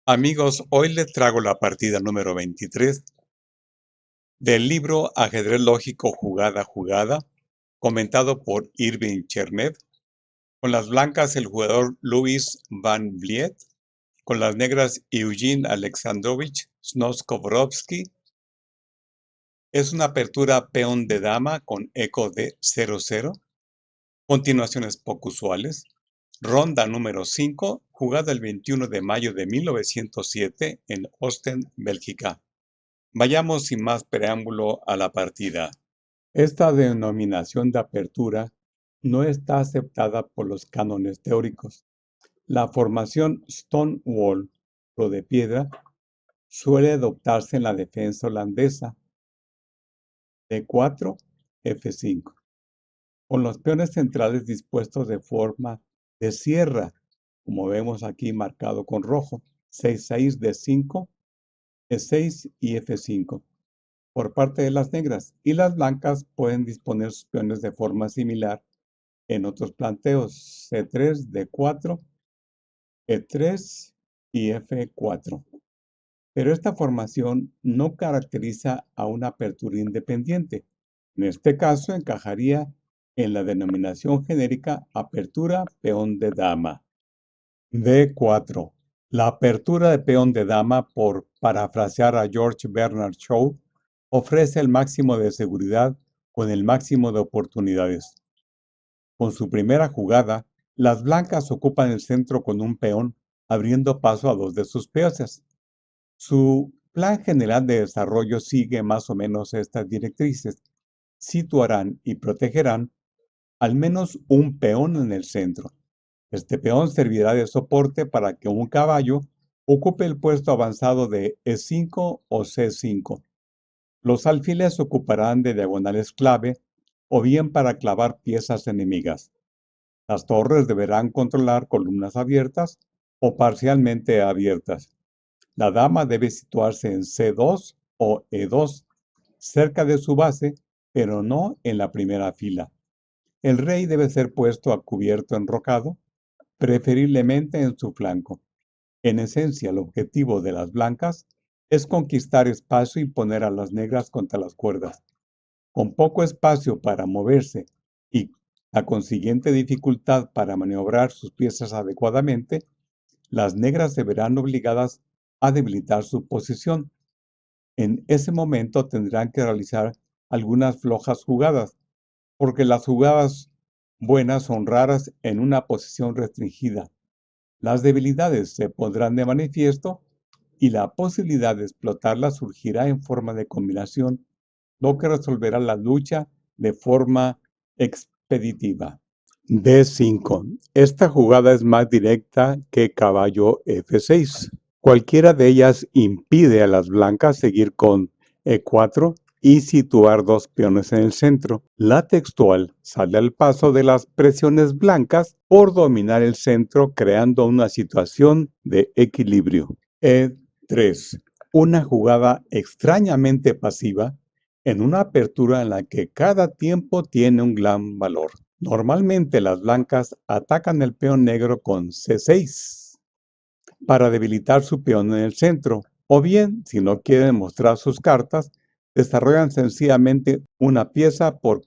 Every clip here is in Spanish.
Amigos, hoy les traigo la partida número 23 del libro Ajedrez Lógico Jugada a Jugada, comentado por Irving Chernev. Con las blancas el jugador Luis Van Vliet, con las negras Eugene Alexandrovich Snoskovorovsky. Es una apertura peón de dama con eco de 0-0. Continuaciones poco usuales. Ronda número 5, jugada el 21 de mayo de 1907 en Ostend, Bélgica. Vayamos sin más preámbulo a la partida. Esta denominación de apertura no está aceptada por los cánones teóricos. La formación Stonewall, o de piedra, suele adoptarse en la defensa holandesa. D4, F5. Con los peones centrales dispuestos de forma de sierra, como vemos aquí marcado con rojo. 6-6, D5, E6 y F5. Por parte de las negras, y las blancas pueden disponer sus peones de forma similar en otros planteos: C3, D4, E3 y F4. Pero esta formación no caracteriza a una apertura independiente. En este caso encajaría en la denominación genérica apertura peón de dama. D4. La apertura de peón de dama, por parafrasear a George Bernard Shaw, ofrece el máximo de seguridad con el máximo de oportunidades. Con su primera jugada, las blancas ocupan el centro con un peón, abriendo paso a dos de sus peones. Su plan general de desarrollo sigue más o menos estas directrices. Situarán y protegerán al menos un peón en el centro. Este peón servirá de soporte para que un caballo ocupe el puesto avanzado de E5 o C5. Los alfiles ocuparán de diagonales clave o bien para clavar piezas enemigas. Las torres deberán controlar columnas abiertas o parcialmente abiertas. La dama debe situarse en C2 o E2, cerca de su base, pero no en la primera fila. El rey debe ser puesto a cubierto enrocado, preferiblemente en su flanco. En esencia, el objetivo de las blancas es conquistar espacio y poner a las negras contra las cuerdas. Con poco espacio para moverse y la consiguiente dificultad para maniobrar sus piezas adecuadamente, las negras se verán obligadas a debilitar su posición. En ese momento tendrán que realizar algunas flojas jugadas, porque las jugadas buenas son raras en una posición restringida. Las debilidades se pondrán de manifiesto y la posibilidad de explotarlas surgirá en forma de combinación, lo que resolverá la lucha de forma expeditiva. D5. Esta jugada es más directa que caballo F6. Cualquiera de ellas impide a las blancas seguir con E4 y situar dos peones en el centro. La textual sale al paso de las presiones blancas por dominar el centro, creando una situación de equilibrio. E3. Una jugada extrañamente pasiva en una apertura en la que cada tiempo tiene un gran valor. Normalmente las blancas atacan el peón negro con C6 para debilitar su peón en el centro, o bien, si no quieren mostrar sus cartas, desarrollan sencillamente una pieza por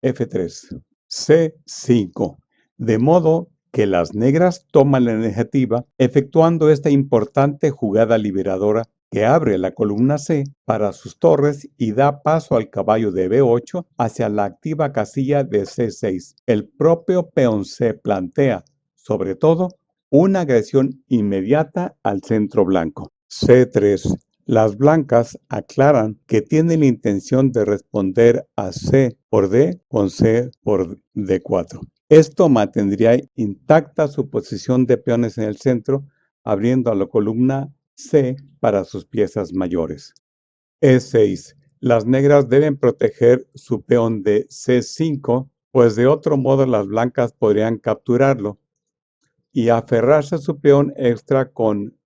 F3. C5. De modo que las negras toman la iniciativa, efectuando esta importante jugada liberadora que abre la columna C para sus torres y da paso al caballo de B8 hacia la activa casilla de C6. El propio peón C plantea, sobre todo, una agresión inmediata al centro blanco. C3. Las blancas aclaran que tienen la intención de responder a C por D con C por D4. Esto mantendría intacta su posición de peones en el centro, abriendo a la columna C para sus piezas mayores. E6. Las negras deben proteger su peón de C5, pues de otro modo las blancas podrían capturarlo, y aferrarse a su peón extra con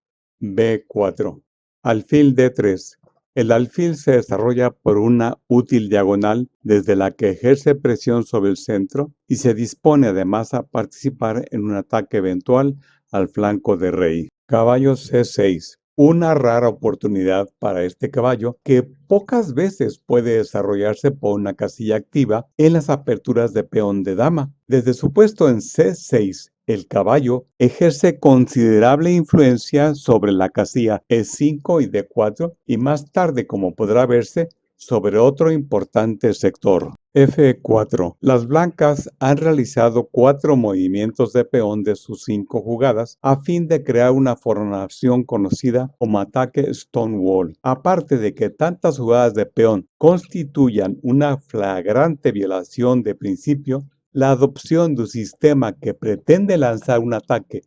B4. Alfil D3. El alfil se desarrolla por una útil diagonal desde la que ejerce presión sobre el centro y se dispone además a participar en un ataque eventual al flanco de rey. Caballo C6. Una rara oportunidad para este caballo que pocas veces puede desarrollarse por una casilla activa en las aperturas de peón de dama. Desde su puesto en C6, el caballo ejerce considerable influencia sobre la casilla E5 y D4 y más tarde, como podrá verse, sobre otro importante sector. F4. Las blancas han realizado 4 movimientos de peón de sus 5 jugadas a fin de crear una formación conocida como ataque Stonewall. Aparte de que tantas jugadas de peón constituyan una flagrante violación de principio, la adopción de un sistema que pretende lanzar un ataque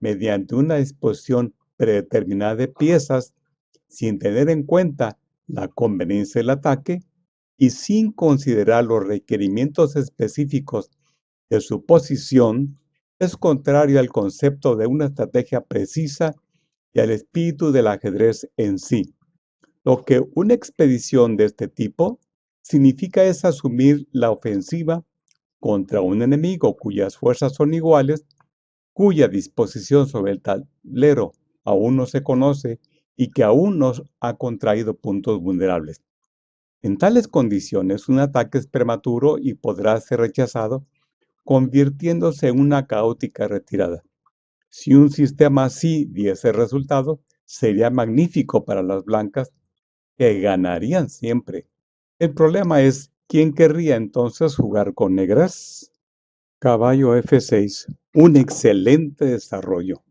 mediante una disposición predeterminada de piezas sin tener en cuenta la conveniencia del ataque y sin considerar los requerimientos específicos de su posición, es contrario al concepto de una estrategia precisa y al espíritu del ajedrez en sí. Lo que una expedición de este tipo significa es asumir la ofensiva contra un enemigo cuyas fuerzas son iguales, cuya disposición sobre el tablero aún no se conoce y que aún no ha contraído puntos vulnerables. En tales condiciones, un ataque es prematuro y podrá ser rechazado, convirtiéndose en una caótica retirada. Si un sistema así diese resultado, sería magnífico para las blancas, que ganarían siempre. El problema es, ¿quién querría entonces jugar con negras? Caballo F6. Un excelente desarrollo.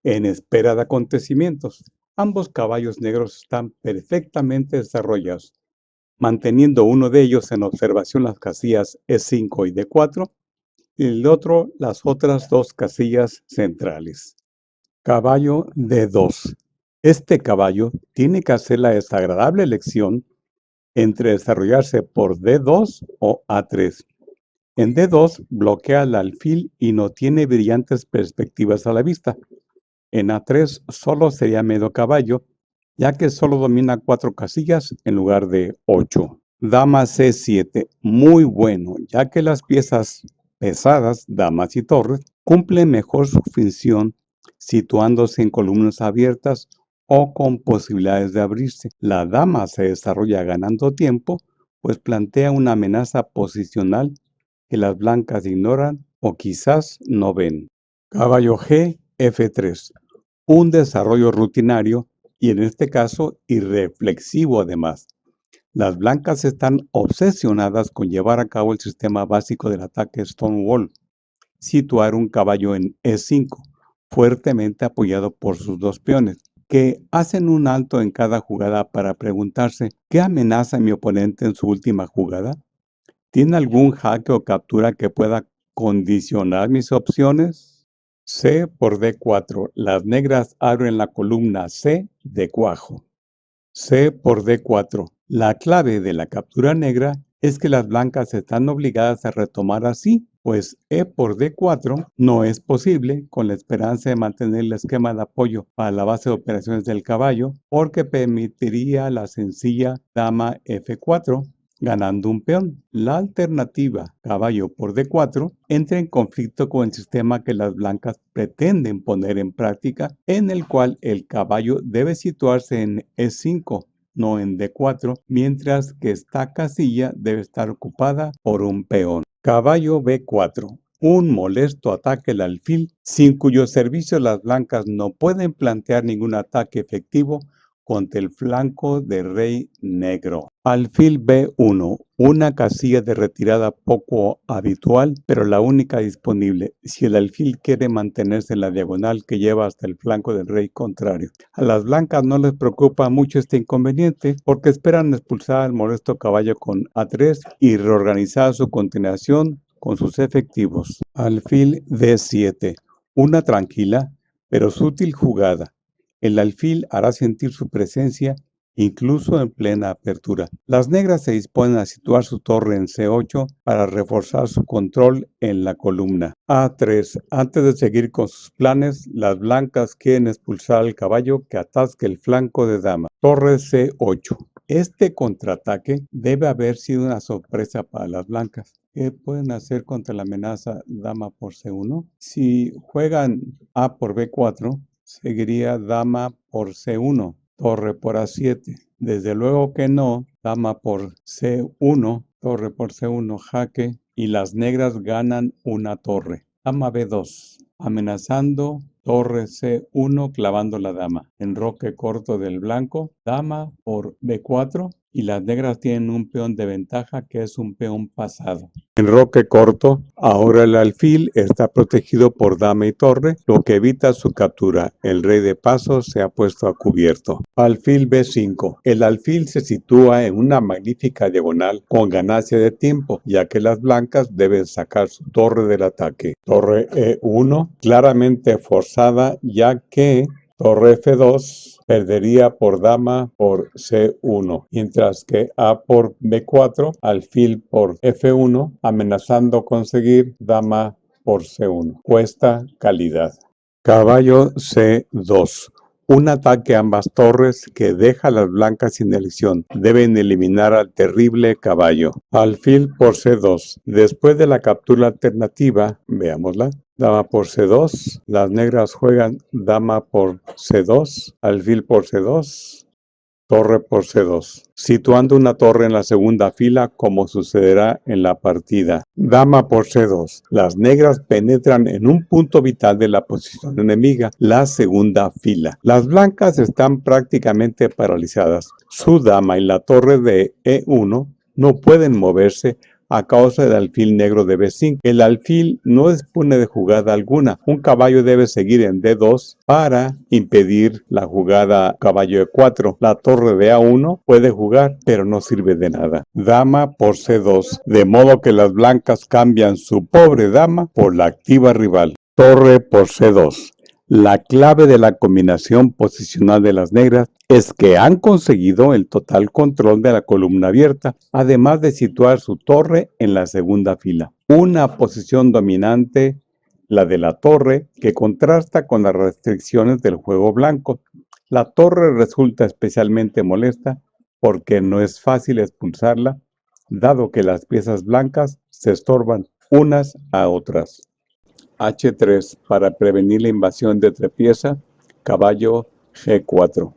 En espera de acontecimientos, ambos caballos negros están perfectamente desarrollados, manteniendo uno de ellos en observación las casillas E5 y D4 y el otro las otras dos casillas centrales. Caballo D2. Este caballo tiene que hacer la desagradable elección entre desarrollarse por D2 o A3. En D2 bloquea el alfil y no tiene brillantes perspectivas a la vista. En A3 solo sería medio caballo, ya que solo domina 4 casillas en lugar de 8. Dama C7, muy bueno, ya que las piezas pesadas, damas y torres, cumplen mejor su función situándose en columnas abiertas o con posibilidades de abrirse. La dama se desarrolla ganando tiempo, pues plantea una amenaza posicional que las blancas ignoran o quizás no ven. Caballo G, F3. Un desarrollo rutinario y en este caso irreflexivo además. Las blancas están obsesionadas con llevar a cabo el sistema básico del ataque Stonewall, situar un caballo en E5, fuertemente apoyado por sus dos peones, que hacen un alto en cada jugada para preguntarse ¿qué amenaza a mi oponente en su última jugada? ¿Tiene algún jaque o captura que pueda condicionar mis opciones? C por D4. Las negras abren la columna C de cuajo. C por D4. La clave de la captura negra es que las blancas están obligadas a retomar así, pues E por D4 no es posible con la esperanza de mantener el esquema de apoyo para la base de operaciones del caballo, porque permitiría la sencilla dama F4, ganando un peón. La alternativa caballo por D4 entra en conflicto con el sistema que las blancas pretenden poner en práctica, en el cual el caballo debe situarse en E5, no en D4, mientras que esta casilla debe estar ocupada por un peón. Caballo B4. Un molesto ataque al alfil, sin cuyo servicio las blancas no pueden plantear ningún ataque efectivo contra el flanco de rey negro. Alfil B1, una casilla de retirada poco habitual, pero la única disponible si el alfil quiere mantenerse en la diagonal que lleva hasta el flanco del rey contrario. A las blancas no les preocupa mucho este inconveniente porque esperan expulsar al molesto caballo con A3 y reorganizar su continuación con sus efectivos. Alfil D7, una tranquila pero sutil jugada. El alfil hará sentir su presencia incluso en plena apertura. Las negras se disponen a situar su torre en C8 para reforzar su control en la columna. A3. Antes de seguir con sus planes, las blancas quieren expulsar al caballo que atasque el flanco de dama. Torre C8. Este contraataque debe haber sido una sorpresa para las blancas. ¿Qué pueden hacer contra la amenaza dama por C1? Si juegan A por B4, seguiría dama por C1, torre por A7. Desde luego que no, dama por C1, torre por C1, jaque, y las negras ganan una torre. Dama B2, amenazando, torre C1, clavando la dama. Enroque corto del blanco, dama por B4, y las negras tienen un peón de ventaja que es un peón pasado. Enroque corto, ahora el alfil está protegido por dama y torre, lo que evita su captura. El rey de paso se ha puesto a cubierto. Alfil B5. El alfil se sitúa en una magnífica diagonal con ganancia de tiempo, ya que las blancas deben sacar su torre del ataque. Torre E1, claramente forzada, ya que torre F2 perdería por dama por C1, mientras que A por B4, alfil por F1, amenazando conseguir dama por C1. Cuesta calidad. Caballo C2. Un ataque a ambas torres que deja a las blancas sin elección. Deben eliminar al terrible caballo. Alfil por C2. Después de la captura alternativa, veámosla. Dama por C2. Las negras juegan dama por C2. Alfil por C2. Torre por C2, situando una torre en la segunda fila como sucederá en la partida. Dama por C2. Las negras penetran en un punto vital de la posición enemiga, la segunda fila. Las blancas están prácticamente paralizadas. Su dama y la torre de E1 no pueden moverse a causa del alfil negro de B5. El alfil no dispone de jugada alguna. Un caballo debe seguir en D2 para impedir la jugada caballo E4. La torre de A1 puede jugar, pero no sirve de nada. Dama por C2, de modo que las blancas cambian su pobre dama por la activa rival. Torre por C2. La clave de la combinación posicional de las negras es que han conseguido el total control de la columna abierta, además de situar su torre en la segunda fila. Una posición dominante, la de la torre, que contrasta con las restricciones del juego blanco. La torre resulta especialmente molesta porque no es fácil expulsarla, dado que las piezas blancas se estorban unas a otras. H3 para prevenir la invasión de trepieza, caballo G4.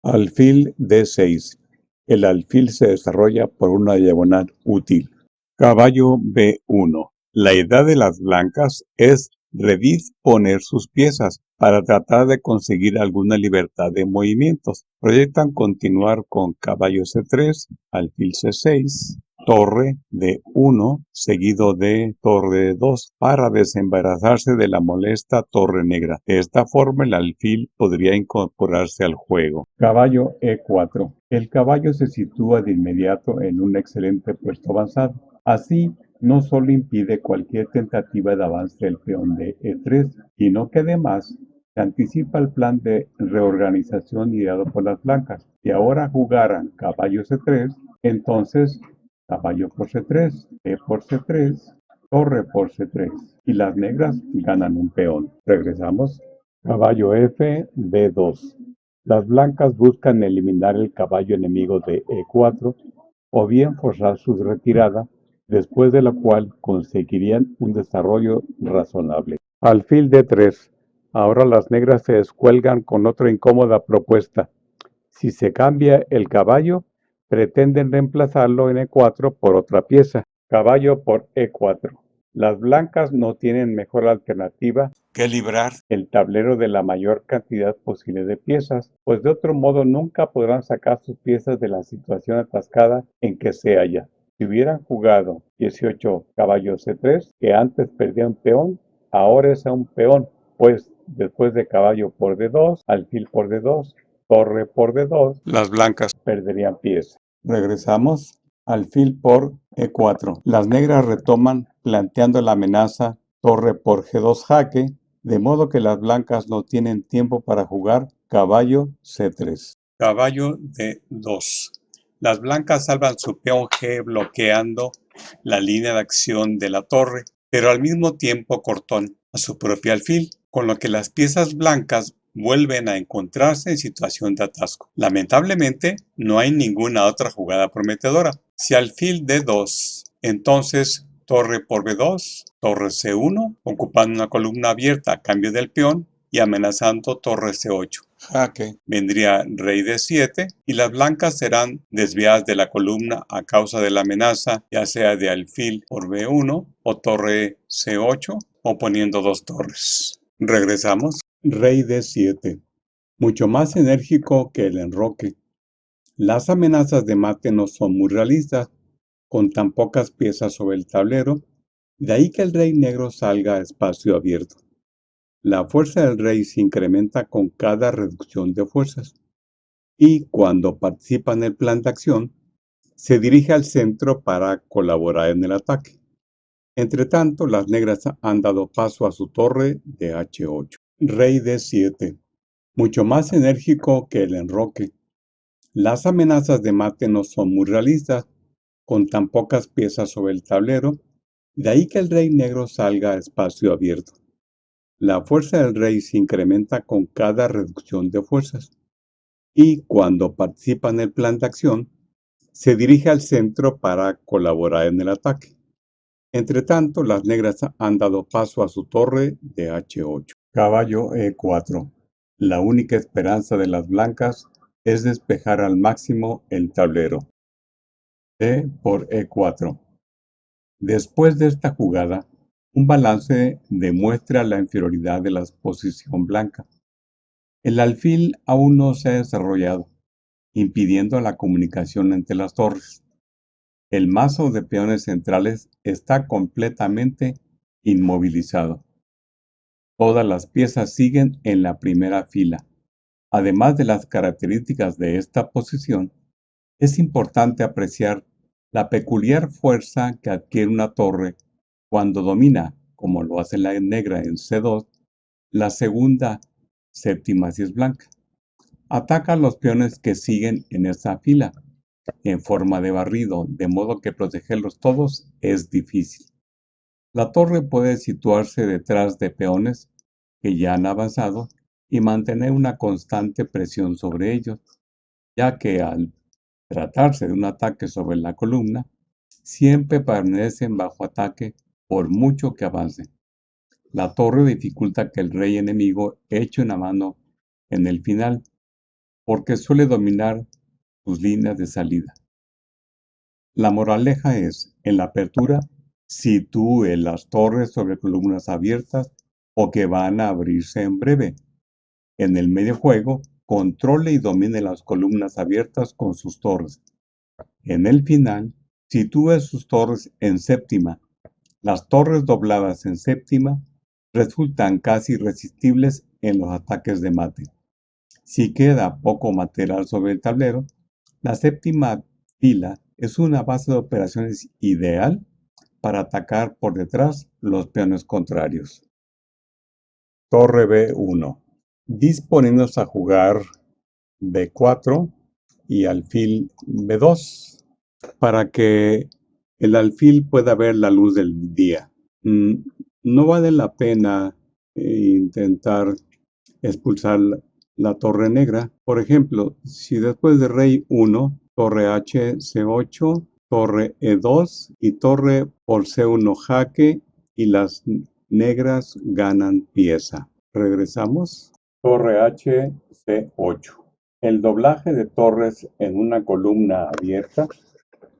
Alfil D6. El alfil se desarrolla por una diagonal útil. Caballo B1. La idea de las blancas es redisponer sus piezas para tratar de conseguir alguna libertad de movimientos. Proyectan continuar con caballo C3, alfil C6, torre de 1 seguido de torre de 2 para desembarazarse de la molesta torre negra. De esta forma el alfil podría incorporarse al juego. Caballo E4. El caballo se sitúa de inmediato en un excelente puesto avanzado. Así, no solo impide cualquier tentativa de avance del peón de E3, sino que además se anticipa el plan de reorganización ideado por las blancas. Si ahora jugaran caballo C3, entonces caballo por C3, E por C3, torre por C3, y las negras ganan un peón. Regresamos. Caballo F, D2. Las blancas buscan eliminar el caballo enemigo de E4 o bien forzar su retirada, después de la cual conseguirían un desarrollo razonable. Alfil D3. Ahora las negras se descuelgan con otra incómoda propuesta. Si se cambia el caballo, pretenden reemplazarlo en E4 por otra pieza. Caballo por E4. Las blancas no tienen mejor alternativa que librar el tablero de la mayor cantidad posible de piezas, pues de otro modo nunca podrán sacar sus piezas de la situación atascada en que se halla. Si hubieran jugado 18 caballo C3, que antes perdía un peón, ahora es a un peón, pues después de caballo por D2, alfil por D2, torre por D2, las blancas perderían piezas. Regresamos. Alfil por E4. Las negras retoman planteando la amenaza torre por G2 jaque, de modo que las blancas no tienen tiempo para jugar caballo C3. Caballo D2. Las blancas salvan su peón G bloqueando la línea de acción de la torre, pero al mismo tiempo cortón a su propio alfil, con lo que las piezas blancas vuelven a encontrarse en situación de atasco. Lamentablemente, no hay ninguna otra jugada prometedora. Si alfil D2, entonces torre por B2, torre C1, ocupando una columna abierta a cambio del peón, y amenazando torre C8. Jaque. Vendría rey D7 y las blancas serán desviadas de la columna a causa de la amenaza, ya sea de alfil por B1 o torre C8 o poniendo dos torres. Regresamos. Rey D7. Mucho más enérgico que el enroque. Las amenazas de mate no son muy realistas, con tan pocas piezas sobre el tablero, de ahí que el rey negro salga a espacio abierto. La fuerza del rey se incrementa con cada reducción de fuerzas, y cuando participa en el plan de acción, se dirige al centro para colaborar en el ataque. Entre tanto, las negras han dado paso a su torre de H8. Rey D7. Mucho más enérgico que el enroque. Las amenazas de mate no son muy realistas, con tan pocas piezas sobre el tablero, de ahí que el rey negro salga a espacio abierto. La fuerza del rey se incrementa con cada reducción de fuerzas, y cuando participa en el plan de acción, se dirige al centro para colaborar en el ataque. Entre tanto, las negras han dado paso a su torre de H8. Caballo E4. La única esperanza de las blancas es despejar al máximo el tablero. E por E4. Después de esta jugada, un balance demuestra la inferioridad de la posición blanca. El alfil aún no se ha desarrollado, impidiendo la comunicación entre las torres. El mazo de peones centrales está completamente inmovilizado. Todas las piezas siguen en la primera fila. Además de las características de esta posición, es importante apreciar la peculiar fuerza que adquiere una torre cuando domina, como lo hace la negra en C2, la segunda séptima si es blanca. Ataca a los peones que siguen en esa fila en forma de barrido, de modo que protegerlos todos es difícil. La torre puede situarse detrás de peones que ya han avanzado y mantener una constante presión sobre ellos, ya que al tratarse de un ataque sobre la columna, siempre permanecen bajo ataque por mucho que avancen. La torre dificulta que el rey enemigo eche una mano en el final, porque suele dominar sus líneas de salida. La moraleja es, en la apertura, sitúe las torres sobre columnas abiertas o que van a abrirse en breve. En el medio juego, controle y domine las columnas abiertas con sus torres. En el final, sitúe sus torres en séptima. Las torres dobladas en séptima resultan casi irresistibles en los ataques de mate. Si queda poco material sobre el tablero, la séptima fila es una base de operaciones ideal para atacar por detrás los peones contrarios. Torre B1. Disponiéndose a jugar B4 y alfil B2 para que el alfil pueda ver la luz del día. No vale la pena intentar expulsar la torre negra. Por ejemplo, si después de rey 1, torre H, C8, torre E2 y torre por C1 jaque y las negras ganan pieza. Regresamos. Torre H, C8. El doblaje de torres en una columna abierta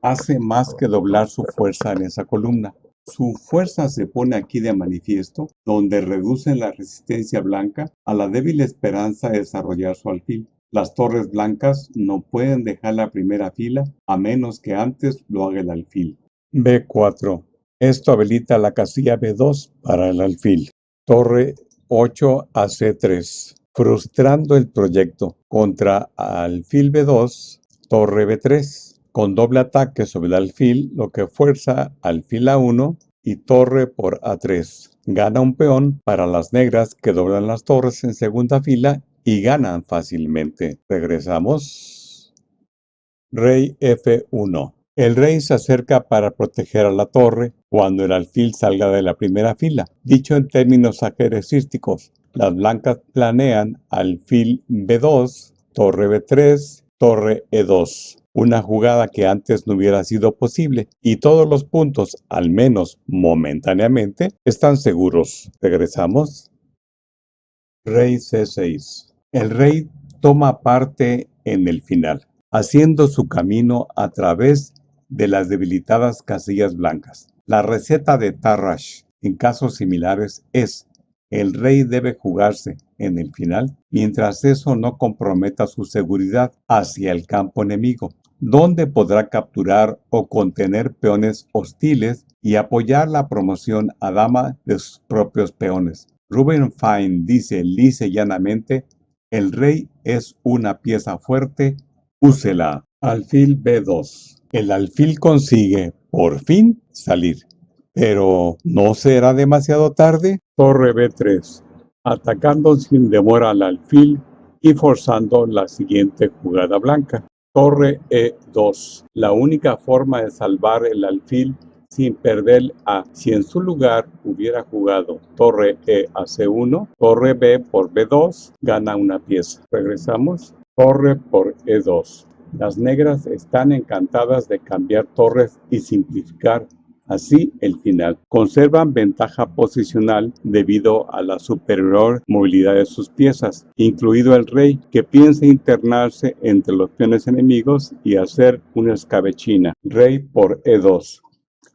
hace más que doblar su fuerza en esa columna. Su fuerza se pone aquí de manifiesto, donde reducen la resistencia blanca a la débil esperanza de desarrollar su alfil. Las torres blancas no pueden dejar la primera fila a menos que antes lo haga el alfil. B4. Esto habilita la casilla B2 para el alfil. Torre 8 a C3. Frustrando el proyecto contra alfil B2, torre B3. Con doble ataque sobre el alfil, lo que fuerza alfil A1 y torre por A3. Gana un peón para las negras que doblan las torres en segunda fila y ganan fácilmente. Regresamos. Rey F1. El rey se acerca para proteger a la torre cuando el alfil salga de la primera fila. Dicho en términos ajedrecísticos, las blancas planean alfil B2, torre B3, torre E2. Una jugada que antes no hubiera sido posible y todos los puntos, al menos momentáneamente, están seguros. Regresamos. Rey C6. El rey toma parte en el final, haciendo su camino a través de las debilitadas casillas blancas. La receta de Tarrasch en casos similares es: el rey debe jugarse en el final mientras eso no comprometa su seguridad hacia el campo enemigo, donde podrá capturar o contener peones hostiles y apoyar la promoción a dama de sus propios peones. Ruben Fine dice lisa y llanamente: el rey es una pieza fuerte, úsela. Alfil B2. El alfil consigue, por fin, salir. Pero, ¿no será demasiado tarde? Torre B3. Atacando sin demora al alfil y forzando la siguiente jugada blanca. Torre E2. La única forma de salvar el alfil sin perder A. Si en su lugar hubiera jugado torre E a C1, torre B por B2, gana una pieza. Regresamos. Torre por E2. Las negras están encantadas de cambiar torres y simplificar así el final. Conservan ventaja posicional debido a la superior movilidad de sus piezas, incluido el rey, que piensa internarse entre los peones enemigos y hacer una escabechina. Rey por E2.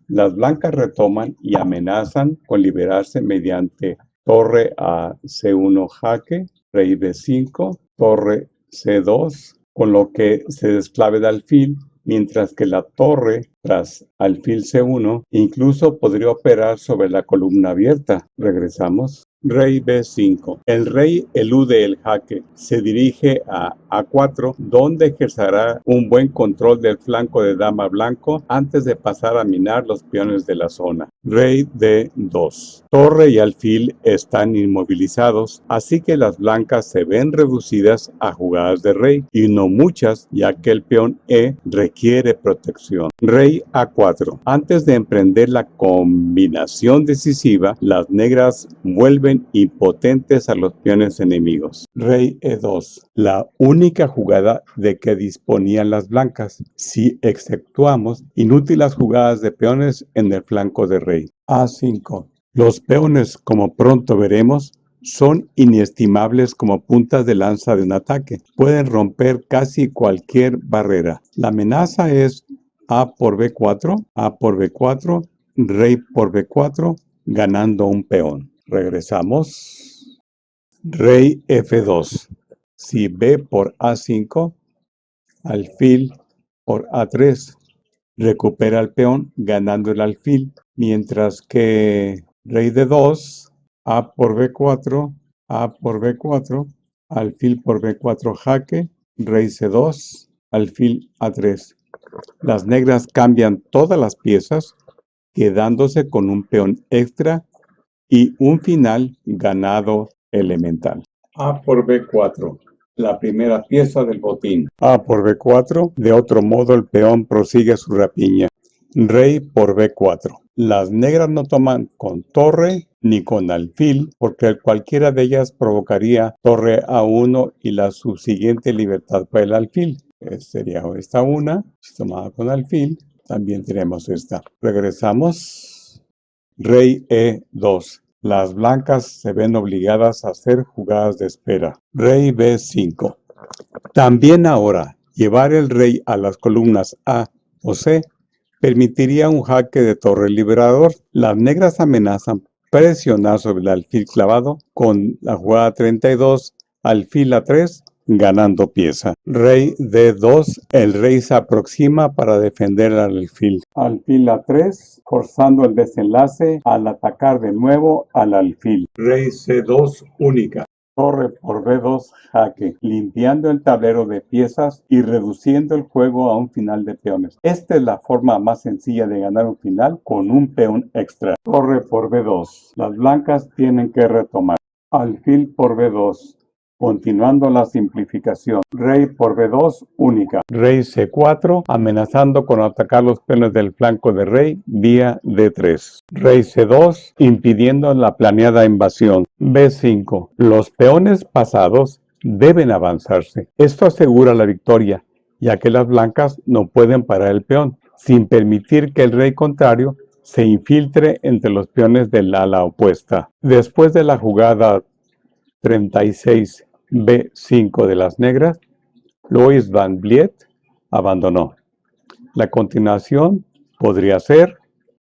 Las blancas retoman y amenazan con liberarse mediante torre a C1 jaque, rey B5, torre C2, con lo que se desclave el alfil, mientras que la torre tras alfil C1 incluso podría operar sobre la columna abierta. Regresamos. Rey B5. El rey elude el jaque, se dirige a A4, donde ejercerá un buen control del flanco de dama blanco antes de pasar a minar los peones de la zona. Rey D2. Torre y alfil están inmovilizados, así que las blancas se ven reducidas a jugadas de rey, y no muchas, ya que el peón E requiere protección. Rey A4. Antes de emprender la combinación decisiva, las negras vuelven impotentes a los peones enemigos. Rey E2. La única jugada de que disponían las blancas, si exceptuamos inútiles jugadas de peones en el flanco de rey. A5. Los peones, como pronto veremos, son inestimables como puntas de lanza de un ataque. Pueden romper casi cualquier barrera. La amenaza es A por B4, A por B4, rey por B4, ganando un peón. Regresamos. Rey F2. Si B por A5, alfil por A3, recupera el peón ganando el alfil, mientras que rey D2, A por B4, A por B4, alfil por B4 jaque, rey C2, alfil A3. Las negras cambian todas las piezas, quedándose con un peón extra y un final ganado elemental. A por B4. La primera pieza del botín. A por B4. De otro modo, el peón prosigue su rapiña. Rey por B4. Las negras no toman con torre ni con alfil, porque cualquiera de ellas provocaría torre A1 y la subsiguiente libertad para el alfil. Sería esta una, tomada con alfil. También tenemos esta. Regresamos. Rey E2. Las blancas se ven obligadas a hacer jugadas de espera. Rey B5. También ahora, llevar el rey a las columnas A o C permitiría un jaque de torre liberador. Las negras amenazan presionar sobre el alfil clavado con la jugada 32, alfil A3, ganando pieza. Rey D2. El rey se aproxima para defender al alfil. Alfil A3, forzando el desenlace al atacar de nuevo al alfil. Rey C2 única. Torre por B2 jaque, limpiando el tablero de piezas y reduciendo el juego a un final de peones. Esta es la forma más sencilla de ganar un final con un peón extra. Torre por B2. Las blancas tienen que retomar. Alfil por B2. Continuando la simplificación. Rey por B2 única. Rey C4, amenazando con atacar los peones del flanco de rey vía D3. Rey C2, impidiendo la planeada invasión. B5. Los peones pasados deben avanzarse. Esto asegura la victoria, ya que las blancas no pueden parar el peón, sin permitir que el rey contrario se infiltre entre los peones del ala opuesta. Después de la jugada 36 B5 de las negras, Lois Van Vliet abandonó. La continuación podría ser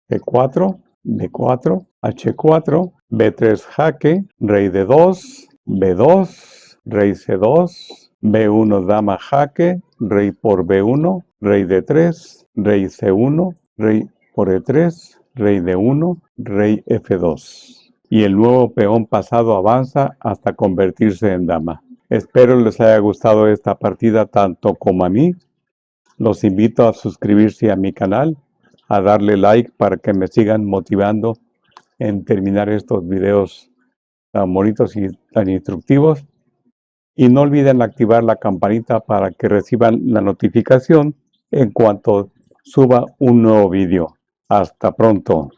E4, B4, H4, B3 jaque, rey D2, B2, rey C2, B1 dama jaque, rey por B1, rey D3, rey C1, rey por E3, rey D1, rey F2. Y el nuevo peón pasado avanza hasta convertirse en dama. Espero les haya gustado esta partida tanto como a mí. Los invito a suscribirse a mi canal, a darle like para que me sigan motivando en terminar estos videos tan bonitos y tan instructivos. Y no olviden activar la campanita para que reciban la notificación en cuanto suba un nuevo video. Hasta pronto.